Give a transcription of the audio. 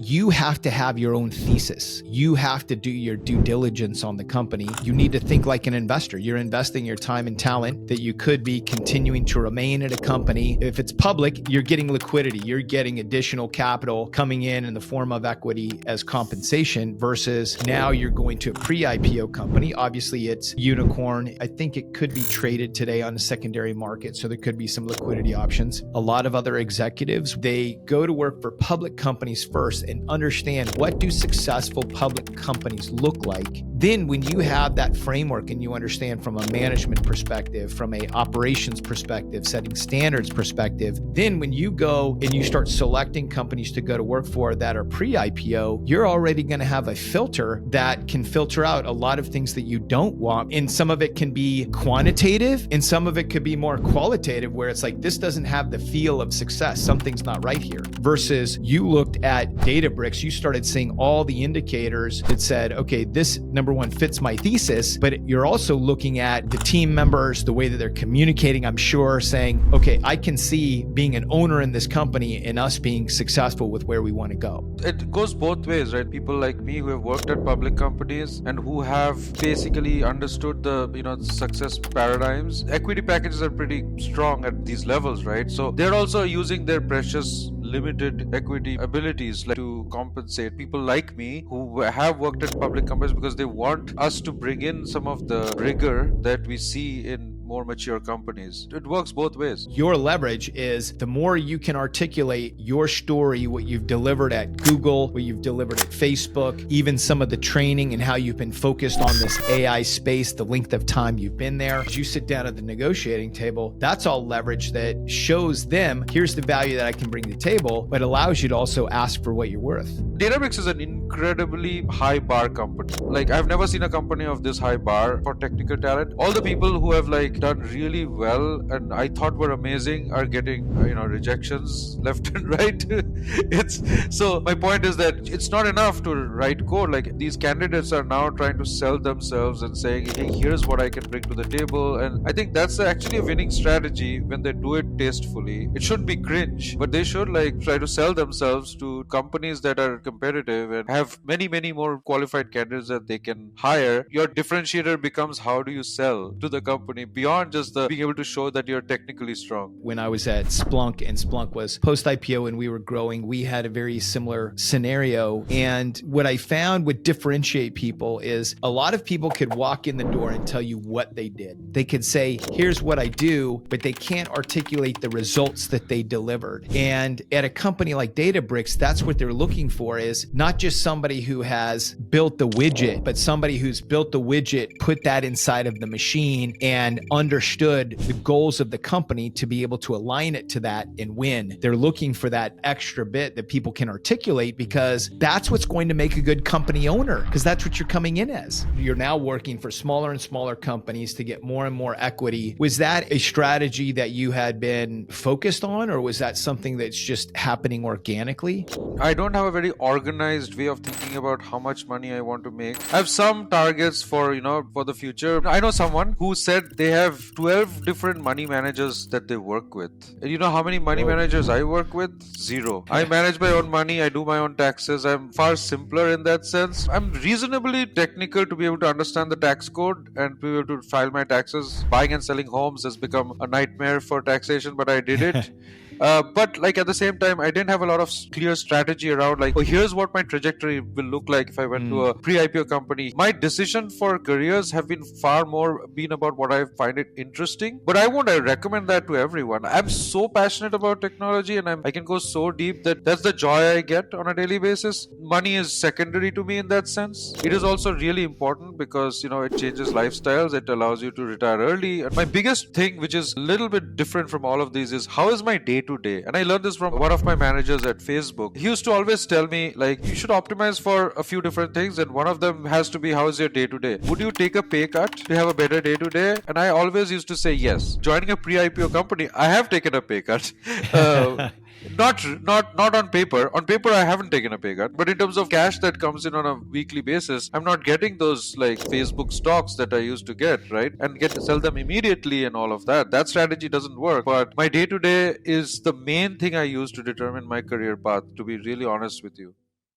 you have to have your own thesis. You have to do your due diligence on the company. You need to think like an investor. You're investing your time and talent that you could be continuing to remain at a company. If it's public, you're getting liquidity. You're getting additional capital coming in the form of equity as compensation versus now you're going to a pre-IPO company. Obviously, it's unicorn. I think it could be traded today on the secondary market, so there could be some liquidity options. A lot of other executives, they go to work for public companies first and understand what do successful public companies look like. Then when you have that framework and you understand from a management perspective, from a operations perspective, setting standards perspective, then when you go and you start selecting companies to go to work for that are pre-IPO, you're already going to have a filter that can filter out a lot of things that you don't want. And some of it can be quantitative and some of it could be more qualitative, where it's like, this doesn't have the feel of success. Something's not right here. Versus you looked at Databricks, you started seeing all the indicators that said, okay, this number one fits my thesis, but you're also looking at the team members, the way that they're communicating, I'm sure, saying, okay, I can see being an owner in this company and us being successful with where we want to go. It goes both ways, right? People like me who have worked at public companies and who have basically understood the success paradigms. Equity packages are pretty strong at these levels, right? So they're also using their precious limited equity abilities to compensate people like me who have worked at public companies, because they want us to bring in some of the rigor that we see in more mature companies. It works both ways. Your leverage is the more you can articulate your story, what you've delivered at Google, what you've delivered at Facebook, even some of the training and how you've been focused on this AI space, the length of time you've been there. As you sit down at the negotiating table, that's all leverage that shows them, here's the value that I can bring to the table, but allows you to also ask for what you're worth. Databricks is an incredibly high bar company. I've never seen a company of this high bar for technical talent. All the people who have done really well and I thought were amazing are getting rejections left and right. So my point is that it's not enough to write code. These candidates are now trying to sell themselves and saying, hey, here's what I can bring to the table. And I think that's actually a winning strategy when they do it tastefully. It shouldn't be cringe, but they should try to sell themselves to companies that are competitive and have many more qualified candidates that they can hire. Your differentiator becomes how do you sell to the company beyond just being able to show that you're technically strong. When I was at Splunk, and Splunk was post-IPO and we were growing, we had a very similar scenario. And what I found would differentiate people is a lot of people could walk in the door and tell you what they did. They could say, here's what I do, but they can't articulate the results that they delivered. And at a company like Databricks, that's what they're looking for, is not just somebody who has built the widget, but somebody who's built the widget, put that inside of the machine and understood the goals of the company to be able to align it to that and win. They're looking for that extra bit that people can articulate, because that's what's going to make a good company owner, because that's what you're coming in as. You're now working for smaller and smaller companies to get more and more equity. Was that a strategy that you had been focused on, or was that something that's just happening organically? I don't have a very organized way of thinking about how much money I want to make. I have some targets for the future. I know someone who said they have 12 different money managers that they work with. And you know how many money managers I work with? Zero. I manage my own money. I do my own taxes. I'm far simpler in that sense. I'm reasonably technical to be able to understand the tax code and be able to file my taxes. Buying and selling homes has become a nightmare for taxation, but I did it. But at the same time, I didn't have a lot of clear strategy around here's what my trajectory will look like if I went to a pre-IPO company. My decision for careers have been far more about what I find it interesting, but I won't recommend that to everyone. I'm so passionate about technology and I can go so deep that's the joy I get on a daily basis. Money is secondary to me in that sense. It is also really important because it changes lifestyles. It allows you to retire early. And my biggest thing, which is a little bit different from all of these, is how is my day to day? And I learned this from one of my managers at Facebook. He used to always tell me you should optimize for a few different things, and one of them has to be how is your day to day? Would you take a pay cut to have a better day to day? And I always used to say yes. Joining a pre-IPO company, I have taken a pay cut. Not on paper. On paper, I haven't taken a pay cut. But in terms of cash that comes in on a weekly basis, I'm not getting those Facebook stocks that I used to get, right? And get to sell them immediately and all of that. That strategy doesn't work. But my day-to-day is the main thing I use to determine my career path, to be really honest with you.